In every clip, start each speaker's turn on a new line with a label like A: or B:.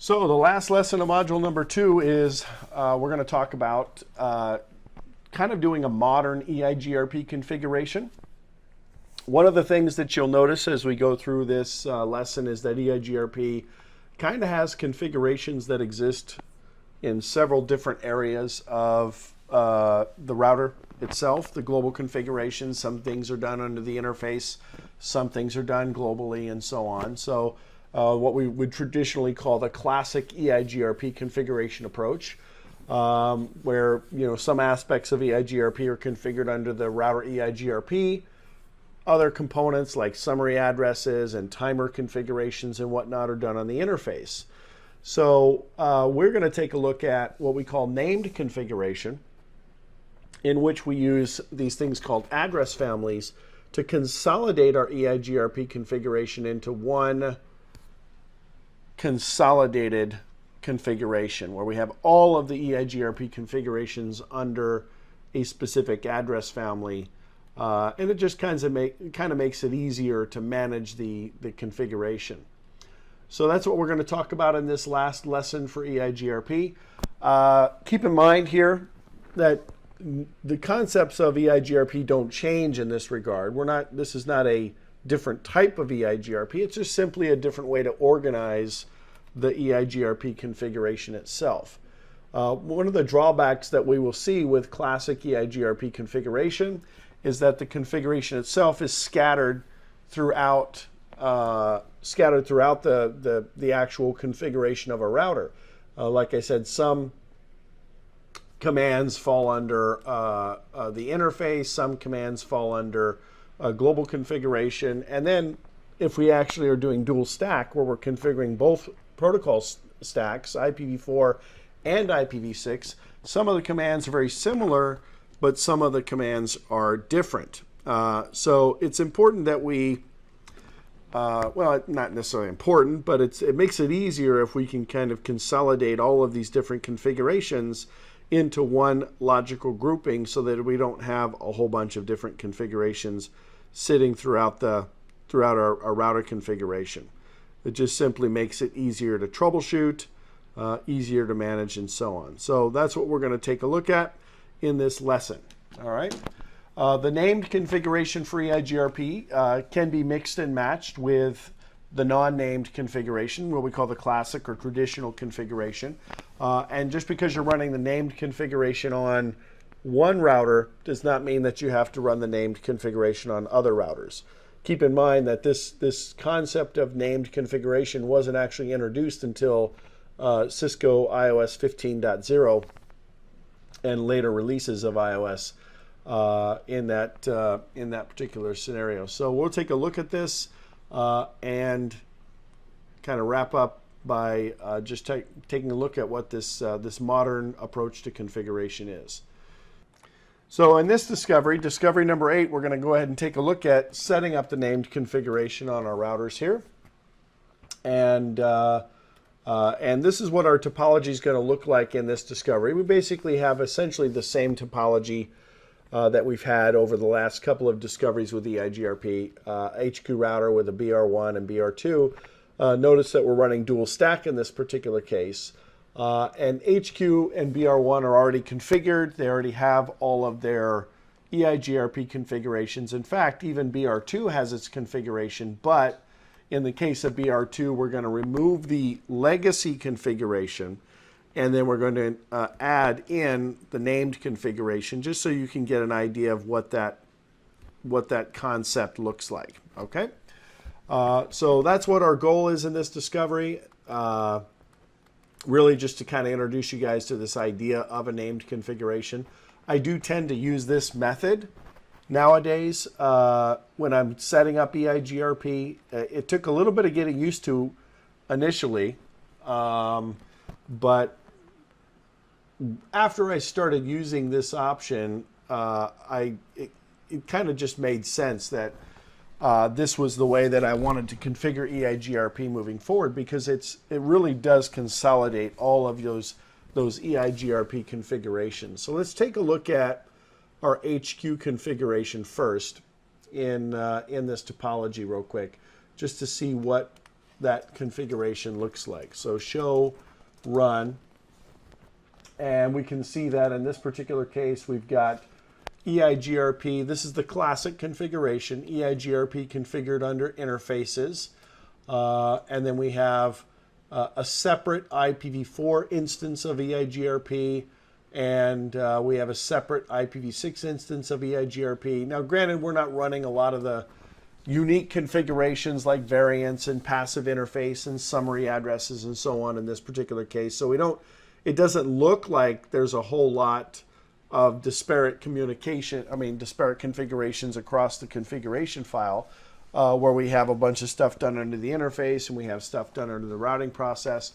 A: So the last lesson of module number 2 is we're going to talk about kind of doing a modern Eigrp configuration. One of the things that you'll notice as we go through this lesson is that Eigrp kind of has configurations that exist in several different areas of the router itself, the global configuration. Some things are done under the interface, some things are done globally, and so on. So what we would traditionally call the classic Eigrp configuration approach, where some aspects of Eigrp are configured under the router Eigrp. Other components like summary addresses and timer configurations and whatnot are done on the interface. So we're going to take a look at what we call named configuration, in which we use these things called address families to consolidate our Eigrp configuration into one consolidated configuration where we have all of the Eigrp configurations under a specific address family, and it just kind of makes it easier to manage the configuration. So that's what we're going to talk about in this last lesson for Eigrp. Keep in mind here that the concepts of Eigrp don't change in this regard. This is not a different type of Eigrp. It's just simply a different way to organize the Eigrp configuration itself. One of the drawbacks that we will see with classic Eigrp configuration is that the configuration itself is scattered throughout the actual configuration of a router. Like I said, some commands fall under the interface, some commands fall under global configuration, and then if we actually are doing dual stack where we're configuring both protocol stacks, IPv4 and IPv6, some of the commands are very similar, but some of the commands are different. So it's important that we, well, not necessarily important, but it makes it easier if we can kind of consolidate all of these different configurations into one logical grouping so that we don't have a whole bunch of different configurations sitting throughout our router configuration. It just simply makes it easier to troubleshoot, easier to manage, and so on. So that's what we're going to take a look at in this lesson. All right. The named configuration for Eigrp can be mixed and matched with the non-named configuration, what we call the classic or traditional configuration. And just because you're running the named configuration on one router does not mean that you have to run the named configuration on other routers. Keep in mind that this concept of named configuration wasn't actually introduced until Cisco iOS 15.0 and later releases of iOS in that particular scenario. So we'll take a look at this and kind of wrap up by just taking a look at what this modern approach to configuration is. So in this discovery number 8, we're going to go ahead and take a look at setting up the named configuration on our routers here. And this is what our topology is going to look like in this discovery. We basically have essentially the same topology that we've had over the last couple of discoveries with the Eigrp, HQ router with a BR1 and BR2. Notice that we're running dual stack in this particular case. And HQ and BR1 are already configured. They already have all of their Eigrp configurations. In fact, even BR2 has its configuration, but in the case of BR2, we're going to remove the legacy configuration, and then we're going to add in the named configuration, just so you can get an idea of what that concept looks like. Okay, so that's what our goal is in this discovery. Really just to kind of introduce you guys to this idea of a named configuration. I do tend to use this method nowadays when I'm setting up Eigrp. It took a little bit of getting used to initially, but after I started using this option, it kind of just made sense that this was the way that I wanted to configure Eigrp moving forward, because it really does consolidate all of those Eigrp configurations. So let's take a look at our HQ configuration first in this topology real quick, just to see what that configuration looks like. So show run, and we can see that in this particular case we've got Eigrp. This is the classic configuration, Eigrp configured under interfaces. And then we have a separate IPv4 instance of Eigrp, and we have a separate IPv6 instance of Eigrp. Now, granted, we're not running a lot of the unique configurations like variants and passive interface and summary addresses and so on in this particular case. So it doesn't look like there's a whole lot of disparate configurations across the configuration file, where we have a bunch of stuff done under the interface and we have stuff done under the routing process.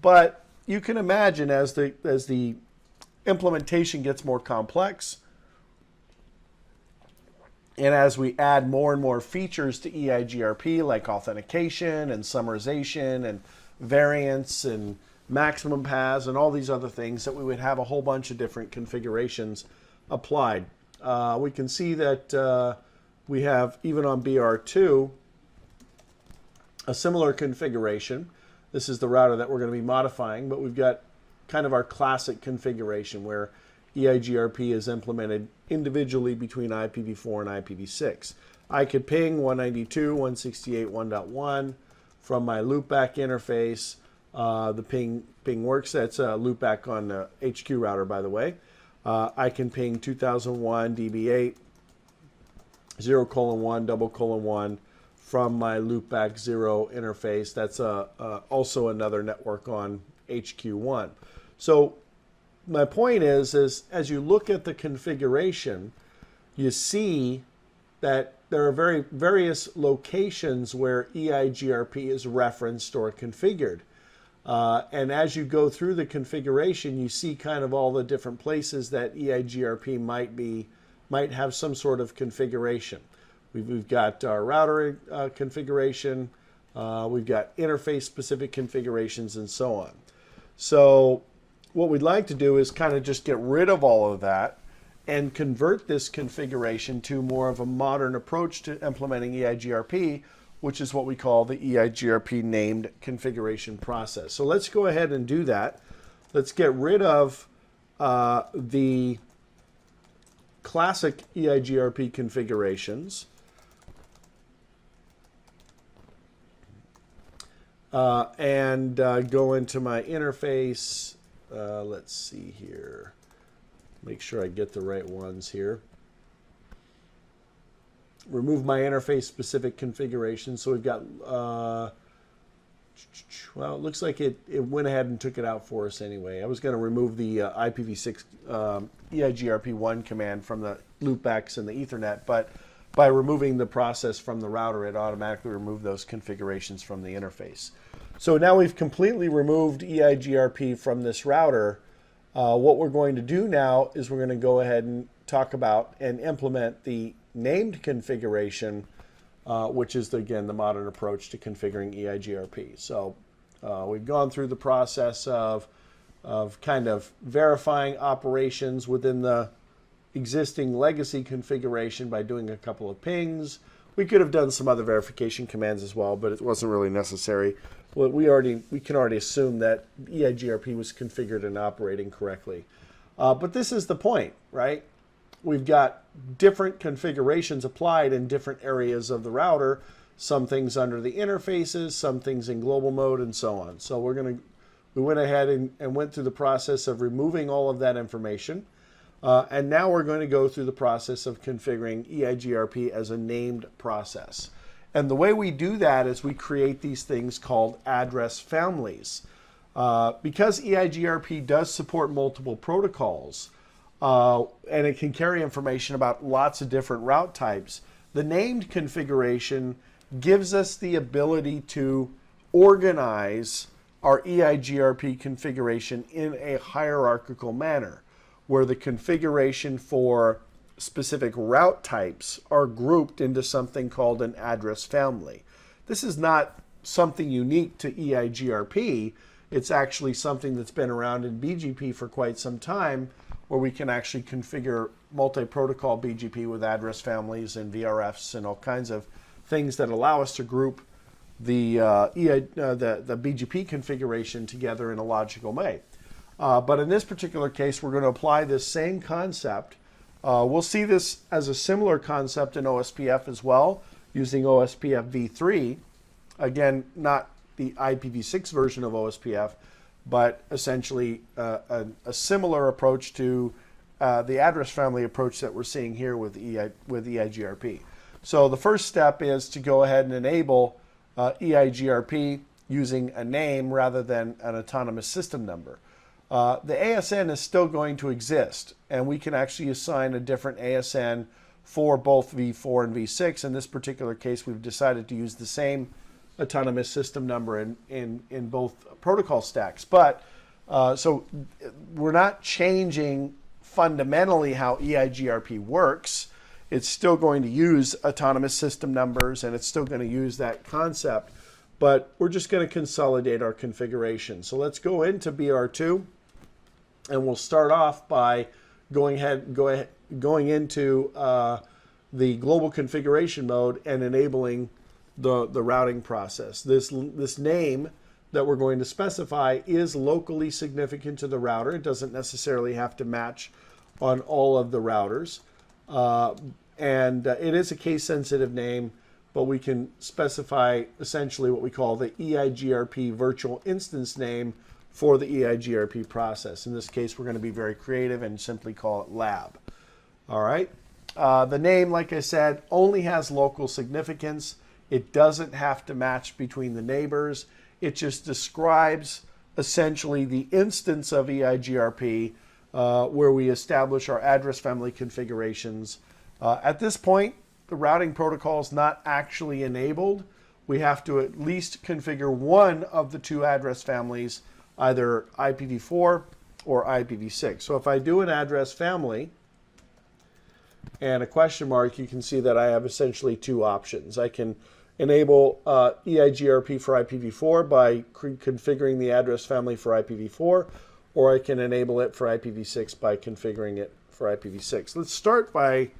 A: But you can imagine as the implementation gets more complex, and as we add more and more features to Eigrp, like authentication and summarization and variants and maximum paths and all these other things, that we would have a whole bunch of different configurations applied. We can see that we have, even on BR2, a similar configuration. This is the router that we're going to be modifying, but we've got kind of our classic configuration where Eigrp is implemented individually between IPv4 and IPv6. I could ping 192.168.1.1 from my loopback interface. The ping works. That's a loopback on the HQ router, by the way. I can ping 2001 DB8 0:1:1 from my loopback 0 interface. That's also another network on HQ1. So my point is as you look at the configuration, you see that there are various locations where Eigrp is referenced or configured. And as you go through the configuration, you see kind of all the different places that Eigrp might have some sort of configuration. We've got our router configuration, we've got interface-specific configurations, and so on. So what we'd like to do is kind of just get rid of all of that and convert this configuration to more of a modern approach to implementing Eigrp, which is what we call the Eigrp named configuration process. So let's go ahead and do that. Let's get rid of the classic Eigrp configurations. And go into my interface. Let's see here. Make sure I get the right ones here. Remove my interface specific configuration. So we've got, well, it looks like it went ahead and took it out for us anyway. I was going to remove the IPv6 Eigrp1 command from the loopbacks and the Ethernet, but by removing the process from the router, it automatically removed those configurations from the interface. So now we've completely removed Eigrp from this router. What we're going to do now is we're going to go ahead and talk about and implement the named configuration, which is, again, the modern approach to configuring Eigrp. So we've gone through the process of kind of verifying operations within the existing legacy configuration by doing a couple of pings. We could have done some other verification commands as well, but it wasn't really necessary. Well, we can already assume that Eigrp was configured and operating correctly. But this is the point, right? We've got different configurations applied in different areas of the router, some things under the interfaces, some things in global mode, and so on. So we went ahead and went through the process of removing all of that information. And now we're going to go through the process of configuring Eigrp as a named process. And the way we do that is we create these things called address families. Because Eigrp does support multiple protocols, and it can carry information about lots of different route types, the named configuration gives us the ability to organize our Eigrp configuration in a hierarchical manner, where the configuration for specific route types are grouped into something called an address family. This is not something unique to Eigrp. It's actually something that's been around in BGP for quite some time, where we can actually configure multi-protocol BGP with address families and VRFs and all kinds of things that allow us to group the BGP configuration together in a logical way. But in this particular case, we're going to apply this same concept. We'll see this as a similar concept in Ospf as well, using Ospf v3. Again, not the IPv6 version of Ospf, but essentially a similar approach to the address family approach that we're seeing here with EIGRP. So the first step is to go ahead and enable EIGRP using a name rather than an autonomous system number. The ASN is still going to exist, and we can actually assign a different ASN for both v4 and v6. In this particular case, we've decided to use the same autonomous system number in both protocol stacks. But so we're not changing fundamentally how EIGRP works. It's still going to use autonomous system numbers, and it's still going to use that concept, but we're just going to consolidate our configuration. So let's go into BR2, and we'll start off by going into the global configuration mode and enabling the routing process. This name that we're going to specify is locally significant to the router. It doesn't necessarily have to match on all of the routers. And it is a case-sensitive name, but we can specify essentially what we call the EIGRP virtual instance name for the EIGRP process. In this case, we're going to be very creative and simply call it lab. All right. The name, like I said, only has local significance. It doesn't have to match between the neighbors. It just describes essentially the instance of EIGRP where we establish our address family configurations. At this point, the routing protocol is not actually enabled. We have to at least configure one of the two address families, either IPv4 or IPv6. So if I do an address family and a question mark, you can see that I have essentially two options. I can enable EIGRP for IPv4 by configuring the address family for IPv4, or I can enable it for IPv6 by configuring it for IPv6. Let's start by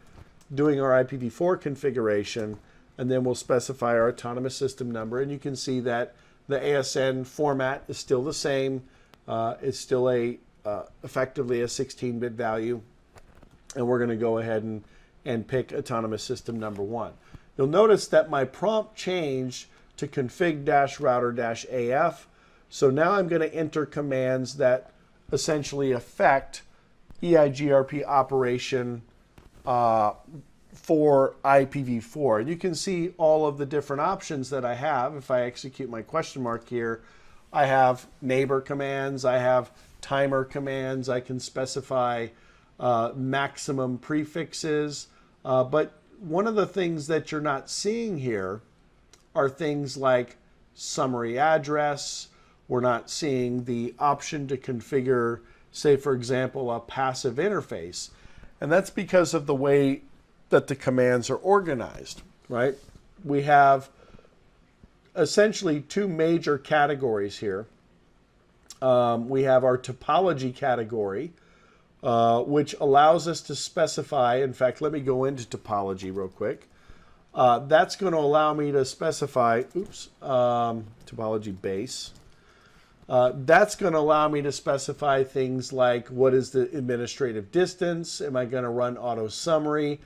A: doing our IPv4 configuration, and then we'll specify our autonomous system number. And you can see that the ASN format is still the same. It's still effectively a 16-bit value. And we're going to go ahead and pick autonomous system number 1. You'll notice that my prompt changed to config-router-af. So now I'm going to enter commands that essentially affect EIGRP operation for IPv4. And you can see all of the different options that I have. If I execute my question mark here, I have neighbor commands, I have timer commands, I can specify maximum prefixes. But one of the things that you're not seeing here are things like summary address. We're not seeing the option to configure, say, for example, a passive interface. And that's because of the way that the commands are organized, right? We have essentially two major categories here. We have our topology category, which allows us to specify, in fact, let me go into topology real quick. That's going to allow me to specify, topology base. That's going to allow me to specify things like what is the administrative distance? Am I going to run auto summary?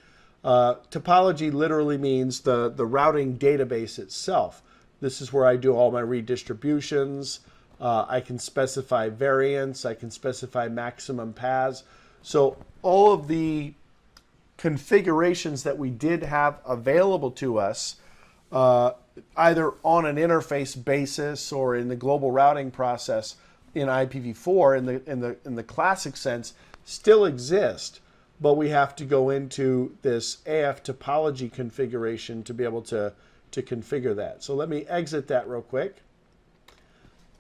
A: Topology literally means the routing database itself. This is where I do all my redistributions. I can specify variants. I can specify maximum paths. So all of the configurations that we did have available to us, either on an interface basis or in the global routing process in IPv4 in the classic sense, still exist, but we have to go into this AF topology configuration to be able to configure that. So let me exit that real quick.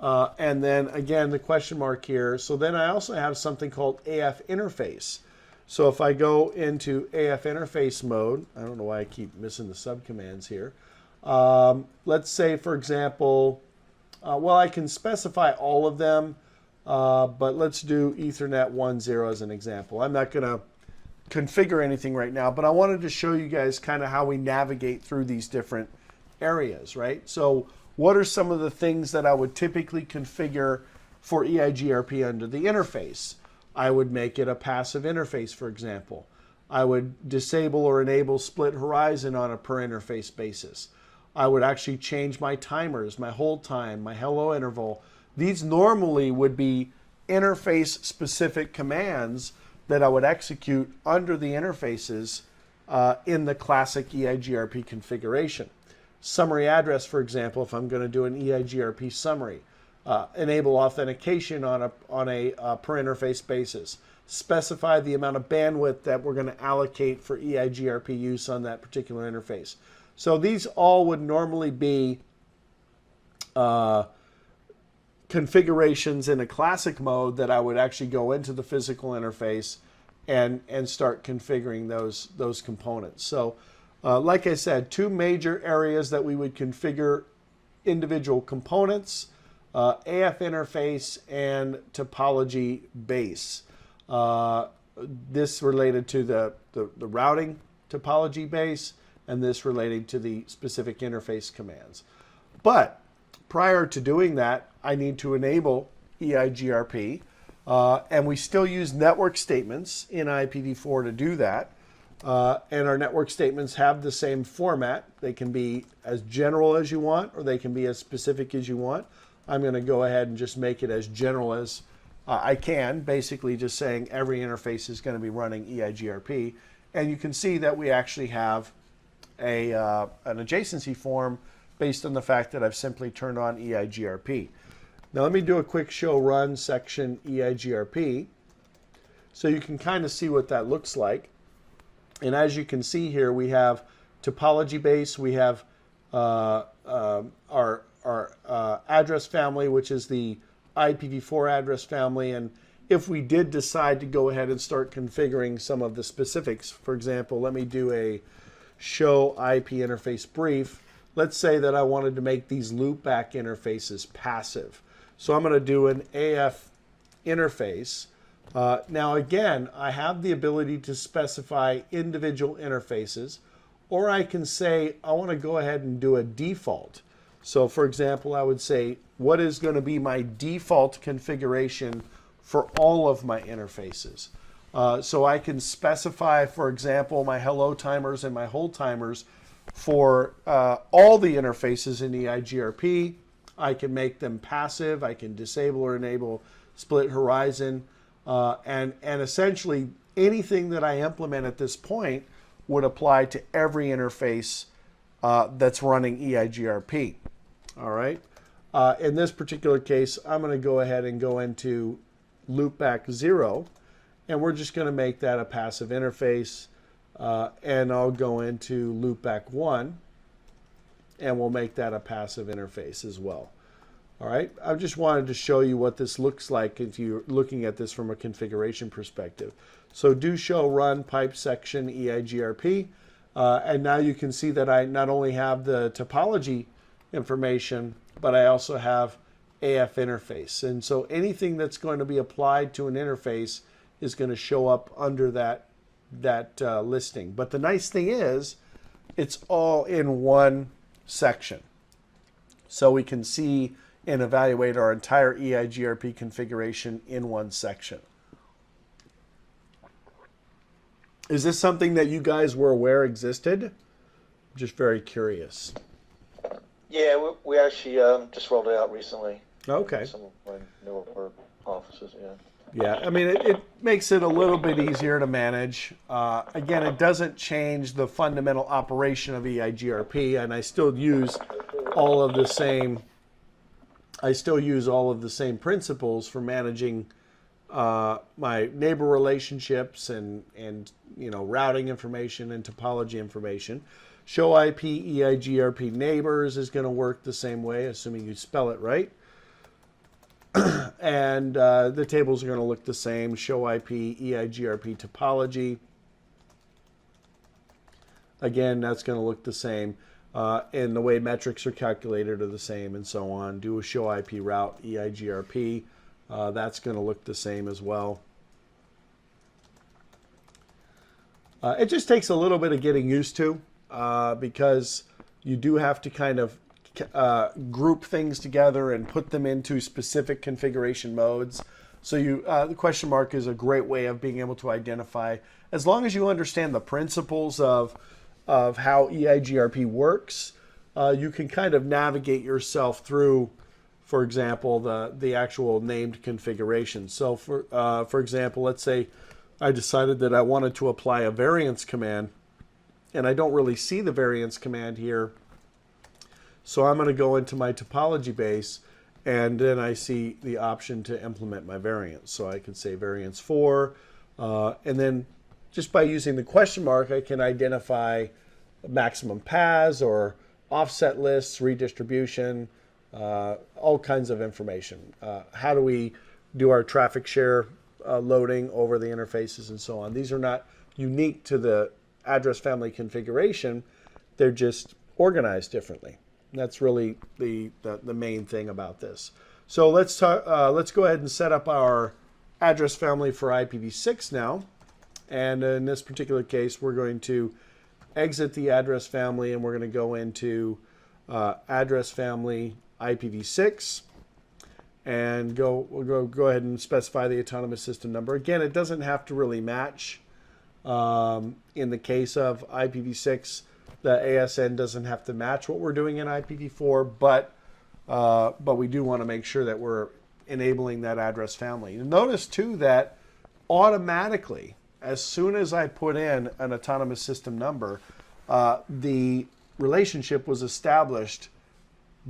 A: And then again, the question mark here. So then I also have something called AF interface. So if I go into AF interface mode, I don't know why I keep missing the subcommands here. Let's say, for example, well, I can specify all of them, but let's do Ethernet 1.0 as an example. I'm not going to configure anything right now, but I wanted to show you guys kind of how we navigate through these different areas, right? So what are some of the things that I would typically configure for EIGRP under the interface? I would make it a passive interface, for example. I would disable or enable split horizon on a per interface basis. I would actually change my timers, my hold time, my hello interval. These normally would be interface specific commands that I would execute under the interfaces in the classic EIGRP configuration. Summary address, for example, if I'm going to do an EIGRP summary. Enable authentication on a per interface basis. Specify the amount of bandwidth that we're going to allocate for EIGRP use on that particular interface. So these all would normally be configurations in a classic mode that I would actually go into the physical interface and start configuring those components. So like I said, two major areas that we would configure individual components, AF interface and topology base. This related to the routing topology base, and this relating to the specific interface commands. But prior to doing that, I need to enable EIGRP, and we still use network statements in IPv4 to do that. And our network statements have the same format. They can be as general as you want, or they can be as specific as you want. I'm going to go ahead and just make it as general as I can, basically just saying every interface is going to be running EIGRP. And you can see that we actually have an adjacency form based on the fact that I've simply turned on EIGRP. Now let me do a quick show run section EIGRP so you can kind of see what that looks like. And as you can see here, we have topology base, we have our address family, which is the IPv4 address family. And if we did decide to go ahead and start configuring some of the specifics, for example, let me do a show IP interface brief. Let's say that I wanted to make these loopback interfaces passive. So I'm going to do an AF interface. Now again, I have the ability to specify individual interfaces, or I can say I want to go ahead and do a default. So for example, I would say, what is going to be my default configuration for all of my interfaces? So I can specify, for example, my hello timers and my hold timers for all the interfaces in EIGRP. I can make them passive. I can disable or enable split horizon. And essentially anything that I implement at this point would apply to every interface that's running EIGRP. All right. In this particular case, I'm going to go ahead and go into loopback 0, and we're just going to make that a passive interface. And I'll go into loopback 1, and we'll make that a passive interface as well. All right, I just wanted to show you what this looks like if you're looking at this from a configuration perspective. So do show run pipe section EIGRP, and now you can see that I not only have the topology information, but I also have AF interface. And so anything that's going to be applied to an interface is going to show up under that listing. But the nice thing is, it's all in one section. So we can see and evaluate our entire EIGRP configuration in one section. Is this something that you guys were aware existed? I'm just very curious.
B: Yeah, we actually just rolled it out recently.
A: Okay.
B: Some of my newer offices, yeah.
A: Yeah, I mean, it makes it a little bit easier to manage. Again, it doesn't change the fundamental operation of EIGRP, and I still use all of the same principles for managing my neighbor relationships and routing information and topology information. Show IP EIGRP neighbors is going to work the same way, assuming you spell it right. And the tables are going to look the same. Show IP EIGRP topology. Again, that's going to look the same. And the way metrics are calculated are the same, and so on. Do a show IP route EIGRP. That's going to look the same as well. It just takes a little bit of getting used to because you do have to kind of group things together and put them into specific configuration modes. So the question mark is a great way of being able to identify, as long as you understand the principles of how EIGRP works, you can kind of navigate yourself through, for example, the actual named configuration. So for example, let's say I decided that I wanted to apply a variance command, and I don't really see the variance command here. So I'm going to go into my topology base, and then I see the option to implement my variance. So I can say variance 4, and then just by using the question mark, I can identify maximum paths or offset lists, redistribution, all kinds of information. How do we do our traffic share loading over the interfaces and so on? These are not unique to the address family configuration. They're just organized differently. That's really the main thing about this. So let's go ahead and set up our address family for IPv6 now. And in this particular case, we're going to exit the address family, and we're going to go into address family IPv6, and we'll go ahead and specify the autonomous system number. Again, it doesn't have to really match. In the case of IPv6, the ASN doesn't have to match what we're doing in IPv4, but we do want to make sure that we're enabling that address family. And notice too that automatically, as soon as I put in an autonomous system number, the relationship was established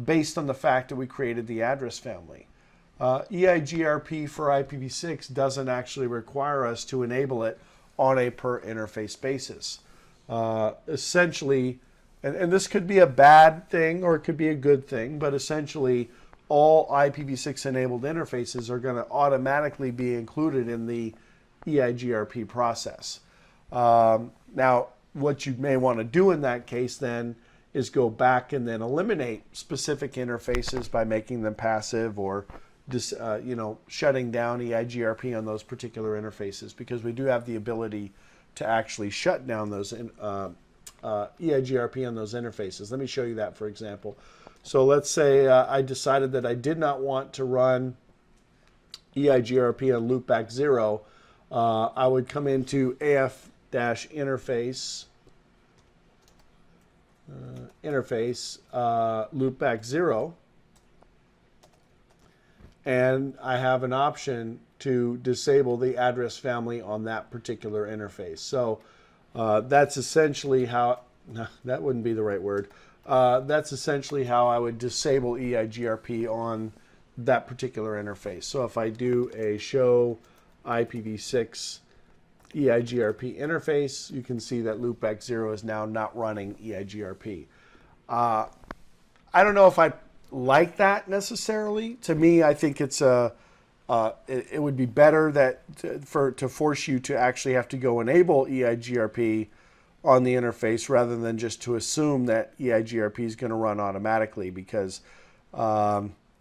A: based on the fact that we created the address family. EIGRP for IPv6 doesn't actually require us to enable it on a per interface basis. Essentially, and this could be a bad thing or it could be a good thing, but essentially all IPv6 enabled interfaces are going to automatically be included in the EIGRP process. Now, what you may want to do in that case then is go back and then eliminate specific interfaces by making them passive, or shutting down EIGRP on those particular interfaces, because we do have the ability to actually shut down those EIGRP on those interfaces. Let me show you that, for example. So let's say I decided that I did not want to run EIGRP on loopback 0. I would come into AF-interface, loopback 0, and I have an option to disable the address family on that particular interface. So that's essentially how, no, that wouldn't be the right word. That's essentially how I would disable EIGRP on that particular interface. So if I do a show IPv6 EIGRP interface, you can see that loopback 0 is now not running EIGRP. I don't know if I like that necessarily. To me, I think it's it would be better that to force you to actually have to go enable EIGRP on the interface rather than just to assume that EIGRP is going to run automatically, because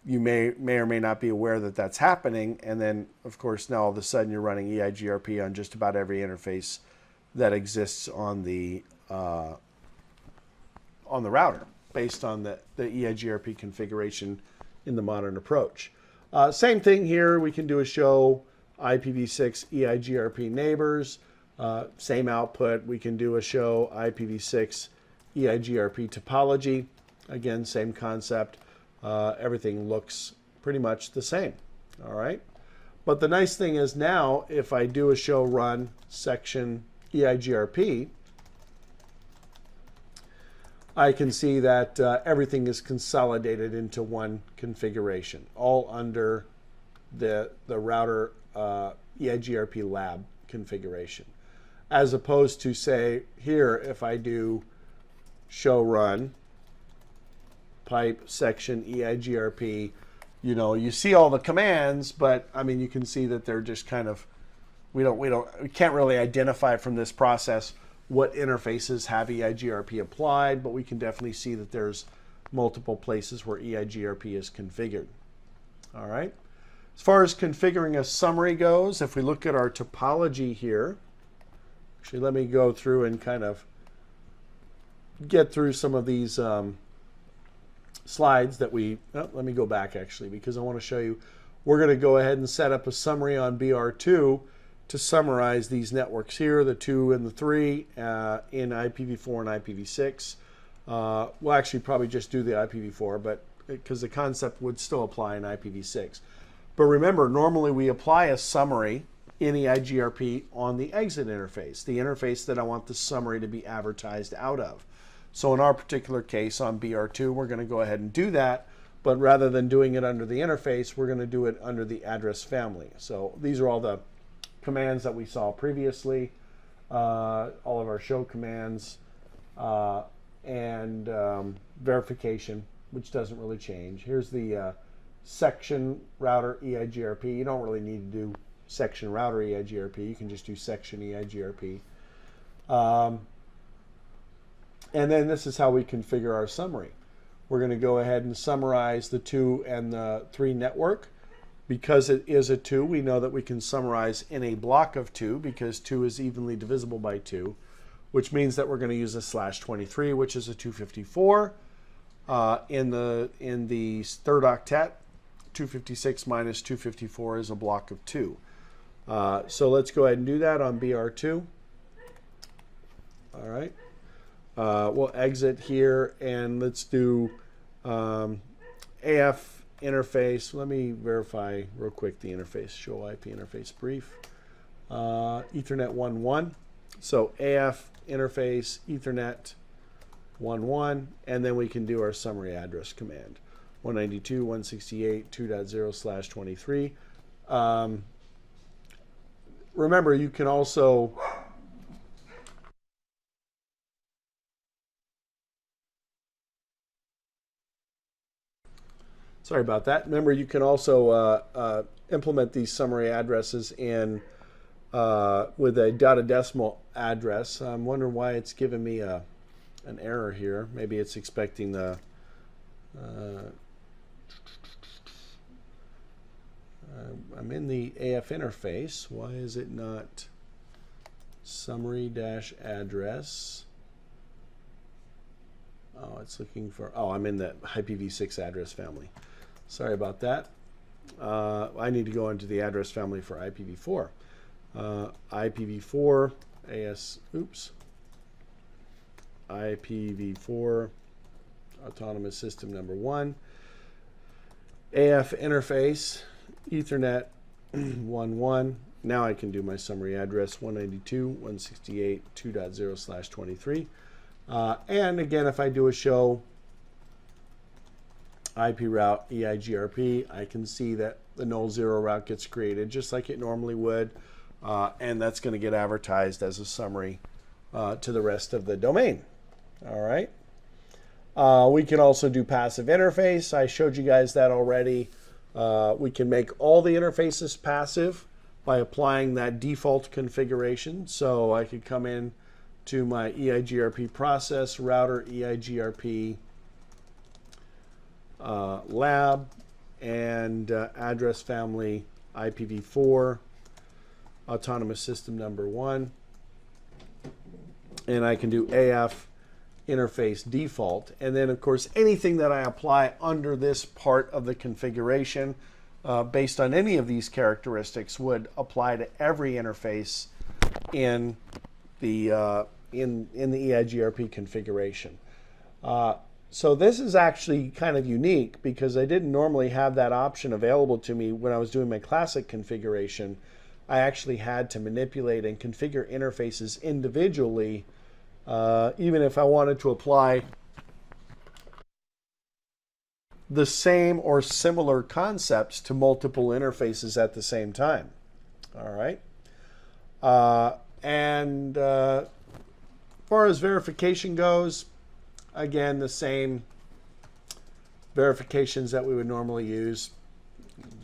A: you may or may not be aware that that's happening, and then of course now all of a sudden you're running EIGRP on just about every interface that exists on the router based on the EIGRP configuration in the modern approach. Same thing here, we can do a show IPv6 EIGRP neighbors, same output. We can do a show IPv6 EIGRP topology, again same concept. Everything looks pretty much the same. All right, but the nice thing is now if I do a show run section EIGRP, I can see that everything is consolidated into one configuration, all under the router EIGRP lab configuration, as opposed to, say, here if I do show run pipe section EIGRP, you see all the commands, but I mean you can see that they're just kind of, we can't really identify from this process what interfaces have EIGRP applied, but we can definitely see that there's multiple places where EIGRP is configured. All right. As far as configuring a summary goes, if we look at our topology here, actually let me go through and kind of get through some of these slides that let me go back actually, because I want to show you. We're going to go ahead and set up a summary on BR2 to summarize these networks here, the 2 and the 3 in IPv4 and IPv6. We'll actually probably just do the IPv4, but because the concept would still apply in IPv6. But remember, normally we apply a summary in the Eigrp on the exit interface, the interface that I want the summary to be advertised out of. So in our particular case on BR2, we're going to go ahead and do that, but rather than doing it under the interface, we're going to do it under the address family. So these are all the commands that we saw previously, all of our show commands, and verification, which doesn't really change. Here's the section router Eigrp. You don't really need to do section router Eigrp. You can just do section Eigrp. And then this is how we configure our summary. We're going to go ahead and summarize the 2 and the 3 network. Because it is a 2, we know that we can summarize in a block of 2 because 2 is evenly divisible by 2, which means that we're going to use a /23, which is a 254. In the third octet, 256 minus 254 is a block of 2. So let's go ahead and do that on BR2. All right. We'll exit here and let's do AF interface. Let me verify real quick the interface. Show IP interface brief. Ethernet 1.1. So AF interface Ethernet 1.1, and then we can do our summary address command. 192.168.2.0/23. Remember, you can also sorry about that. Remember, you can also implement these summary addresses in with a dotted decimal address. I'm wondering why it's giving me an error here. Maybe it's expecting the I'm in the AF interface. Why is it not summary-address? Oh, it's looking for, oh, I'm in the IPv6 address family. Sorry about that. I need to go into the address family for IPv4. IPv4, IPv4, autonomous system number 1. AF interface, Ethernet 1.1. Now I can do my summary address 192.168.2.0/23. And again, if I do a show IP route Eigrp, I can see that the null 0 route gets created just like it normally would, and that's going to get advertised as a summary to the rest of the domain. All right. We can also do passive interface. I showed you guys that already. We can make all the interfaces passive by applying that default configuration. So I could come in to my Eigrp process, router Eigrp lab, and address family IPv4, autonomous system number 1. And I can do AF interface default. And then, of course, anything that I apply under this part of the configuration based on any of these characteristics would apply to every interface in the Eigrp configuration. So this is actually kind of unique because I didn't normally have that option available to me when I was doing my classic configuration. I actually had to manipulate and configure interfaces individually, even if I wanted to apply the same or similar concepts to multiple interfaces at the same time. All right. And as far as verification goes, again, the same verifications that we would normally use.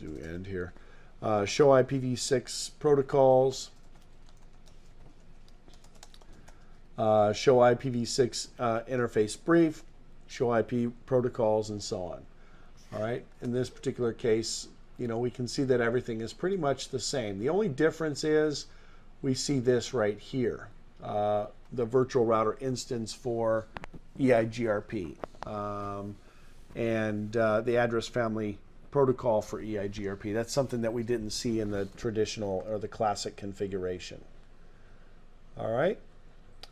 A: Do end here. Show IPv6 protocols. Show IPv6 interface brief. Show IP protocols, and so on. All right. In this particular case, we can see that everything is pretty much the same. The only difference is we see this right here. The virtual router instance for EIGRP and the address family protocol for EIGRP. That's something that we didn't see in the traditional or the classic configuration. All right.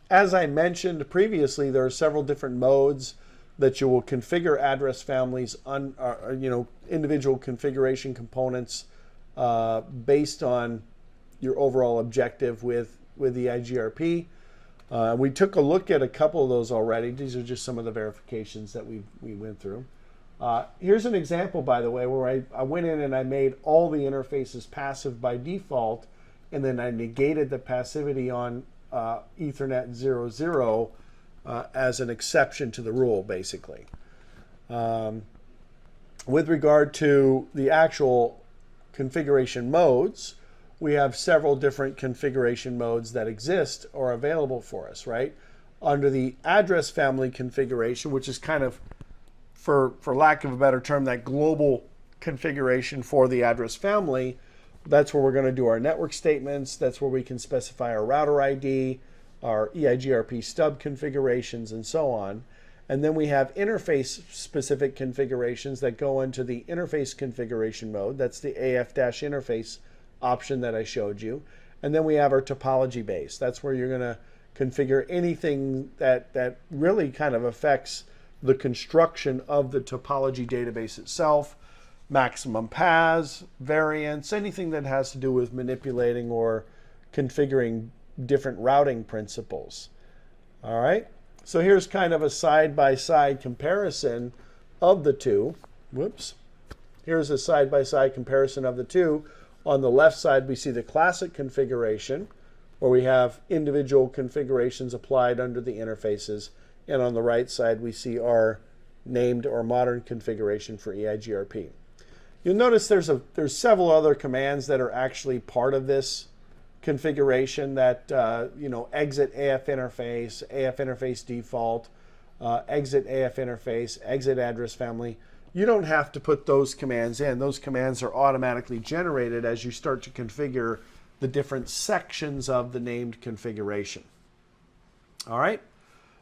A: As I mentioned previously, there are several different modes that you will configure address families on, individual configuration components based on your overall objective with EIGRP. We took a look at a couple of those already. These are just some of the verifications that we went through. Here's an example, by the way, where I went in and I made all the interfaces passive by default, and then I negated the passivity on Ethernet 00 as an exception to the rule, basically. With regard to the actual configuration modes, we have several different configuration modes that exist or available for us, right? Under the address family configuration, which is kind of, for lack of a better term, that global configuration for the address family, that's where we're going to do our network statements. That's where we can specify our router ID, our EIGRP stub configurations, and so on. And then we have interface-specific configurations that go into the interface configuration mode. That's the AF-interface option that I showed you. And then we have our topology base. That's where you're going to configure anything that really kind of affects the construction of the topology database itself, maximum paths, variants, anything that has to do with manipulating or configuring different routing principles. All right, so here's kind of a side-by-side comparison of the two. Whoops. Here's a side-by-side comparison of the two. On the left side, we see the classic configuration, where we have individual configurations applied under the interfaces. And on the right side, we see our named or modern configuration for EIGRP. You'll notice there's several other commands that are actually part of this configuration that, exit AF interface default, exit AF interface, exit address family. You don't have to put those commands in. Those commands are automatically generated as you start to configure the different sections of the named configuration. All right.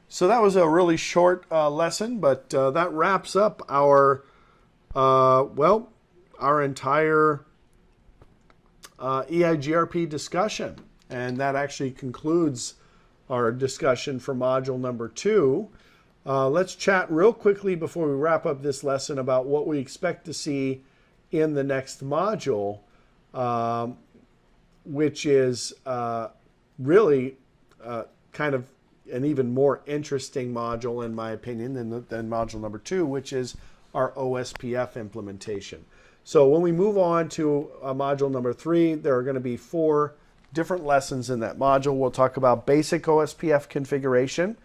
A: So that was a really short lesson, but that wraps up our entire EIGRP discussion. And that actually concludes our discussion for module number 2. Let's chat real quickly before we wrap up this lesson about what we expect to see in the next module, which is really kind of an even more interesting module, in my opinion, than module number 2, which is our Ospf implementation. So when we move on to module number 3, there are going to be 4 different lessons in that module. We'll talk about basic Ospf configuration.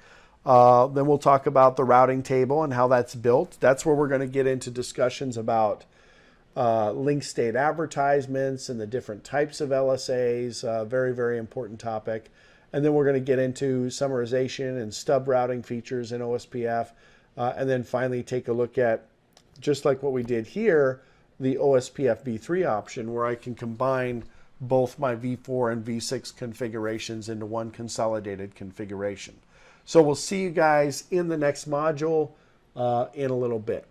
A: Then we'll talk about the routing table and how that's built. That's where we're going to get into discussions about link state advertisements and the different types of LSAs. Very, very important topic. And then we're going to get into summarization and stub routing features in Ospf. And then finally take a look at, just like what we did here, the Ospf v3 option, where I can combine both my v4 and v6 configurations into one consolidated configuration. So we'll see you guys in the next module in a little bit.